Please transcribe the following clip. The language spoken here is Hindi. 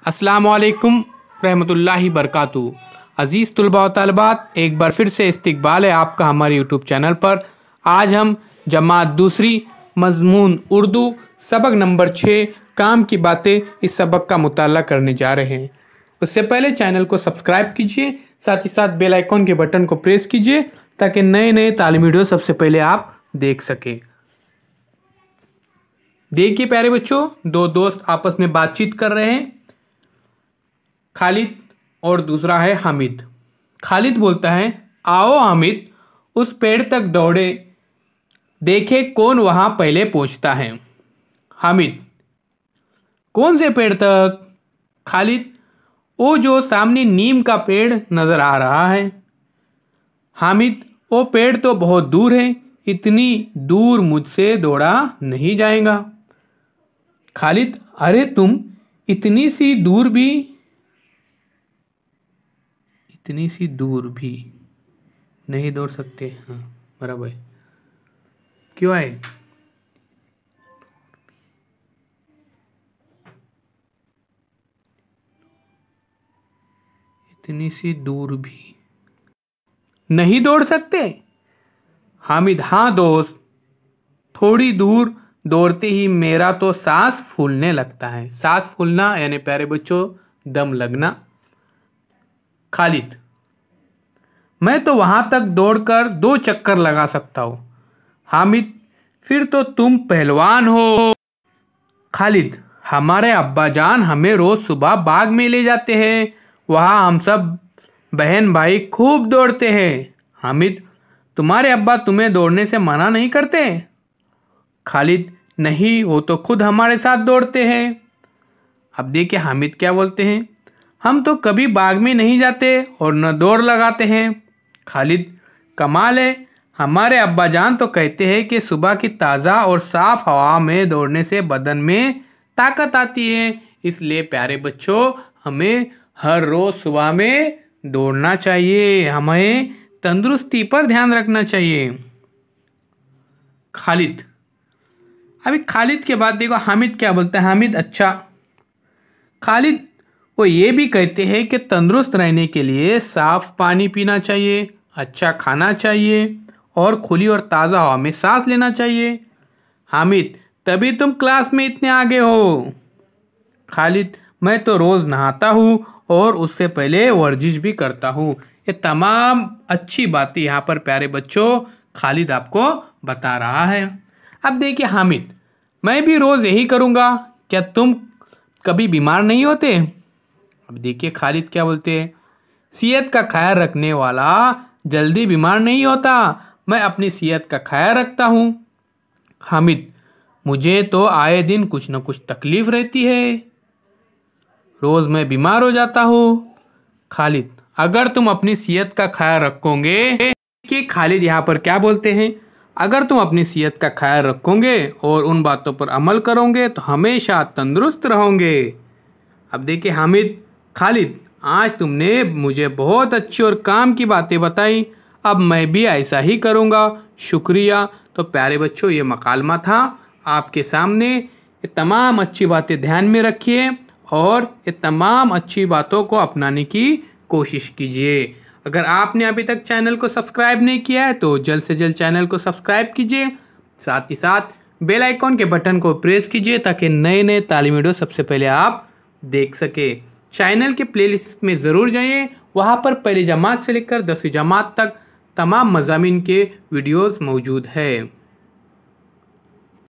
अस्सलामुअलैकुम रहमतुल्लाहि बरकातहू। अज़ीज़ तुलबा व तालिबात, एक बार फिर से इस्तकबाल है आपका हमारे यूट्यूब चैनल पर। आज हम जमात दूसरी मज़मून उर्दू सबक नंबर 6 काम की बातें इस सबक का मुताला करने जा रहे हैं। उससे पहले चैनल को सब्सक्राइब कीजिए, साथ ही साथ बेल आइकॉन के बटन को प्रेस कीजिए ताकि नए नए तालीमी वीडियो सबसे पहले आप देख सकें। देखिए प्यारे बच्चों, दो दोस्त आपस में बातचीत कर रहे हैं, खालिद और दूसरा है हामिद। खालिद बोलता है, आओ हामिद उस पेड़ तक दौड़े, देखे कौन वहां पहले पहुंचता है। हामिद, कौन से पेड़ तक? खालिद, वो जो सामने नीम का पेड़ नजर आ रहा है। हामिद, वो पेड़ तो बहुत दूर है, इतनी दूर मुझसे दौड़ा नहीं जाएगा। खालिद, अरे तुम इतनी सी दूर भी नहीं दौड़ सकते। हाँ बराबर, क्यों आए? इतनी सी दूर भी नहीं दौड़ सकते? हामिद, हाँ दोस्त, थोड़ी दूर दौड़ते ही मेरा तो सांस फूलने लगता है। सांस फूलना यानी प्यारे बच्चों दम लगना। खालिद, मैं तो वहां तक दौड़कर 2 चक्कर लगा सकता हूं। हामिद, फिर तो तुम पहलवान हो। खालिद, हमारे अब्बा जान हमें रोज सुबह बाग में ले जाते हैं, वहां हम सब बहन भाई खूब दौड़ते हैं। हामिद, तुम्हारे अब्बा तुम्हें दौड़ने से मना नहीं करते? खालिद, नहीं, वो तो खुद हमारे साथ दौड़ते हैं। अब देखिए हामिद क्या बोलते हैं, हम तो कभी बाग में नहीं जाते और न दौड़ लगाते हैं। खालिद, कमाल है, हमारे अब्बा जान तो कहते हैं कि सुबह की ताज़ा और साफ हवा में दौड़ने से बदन में ताकत आती है, इसलिए प्यारे बच्चों हमें हर रोज सुबह में दौड़ना चाहिए, हमें तंदुरुस्ती पर ध्यान रखना चाहिए। खालिद, अभी खालिद के बाद देखो हामिद क्या बोलता है। हामिद, अच्छा। खालिद, वो ये भी कहते हैं कि तंदुरुस्त रहने के लिए साफ पानी पीना चाहिए, अच्छा खाना चाहिए और खुली और ताज़ा हवा में सांस लेना चाहिए। हामिद, तभी तुम क्लास में इतने आगे हो। खालिद, मैं तो रोज़ नहाता हूँ और उससे पहले वर्जिश भी करता हूँ। ये तमाम अच्छी बातें यहाँ पर प्यारे बच्चों खालिद आपको बता रहा है। अब देखिए हामिद, मैं भी रोज़ यही करूँगा, क्या तुम कभी बीमार नहीं होते? अब देखिए खालिद क्या बोलते हैं, सेहत का ख्याल रखने वाला जल्दी बीमार नहीं होता, मैं अपनी सेहत का ख्याल रखता हूँ। हामिद, मुझे तो आए दिन कुछ न कुछ तकलीफ रहती है, रोज़ मैं बीमार हो जाता हूँ। खालिद, अगर तुम अपनी सेहत का ख्याल रखोगे, कि खालिद यहाँ पर क्या बोलते हैं, अगर तुम अपनी सेहत का ख्याल रखोगे और उन बातों पर अमल करोगे तो हमेशा तंदुरुस्त रहोगे। अब देखिए हामिद, खालिद, आज तुमने मुझे बहुत अच्छी और काम की बातें बताई, अब मैं भी ऐसा ही करूँगा, शुक्रिया। तो प्यारे बच्चों ये मकालमा था आपके सामने, ये तमाम अच्छी बातें ध्यान में रखिए और ये तमाम अच्छी बातों को अपनाने की कोशिश कीजिए। अगर आपने अभी तक चैनल को सब्सक्राइब नहीं किया है तो जल्द से जल्द चैनल को सब्सक्राइब कीजिए, साथ ही साथ बेल आइकॉन के बटन को प्रेस कीजिए ताकि नए नए तालीमी वीडियो सबसे पहले आप देख सके। चैनल के प्लेलिस्ट में ज़रूर जाइए, वहाँ पर पहली जमात से लेकर 10वीं जमात तक तमाम मज़ामीन के वीडियोस मौजूद है।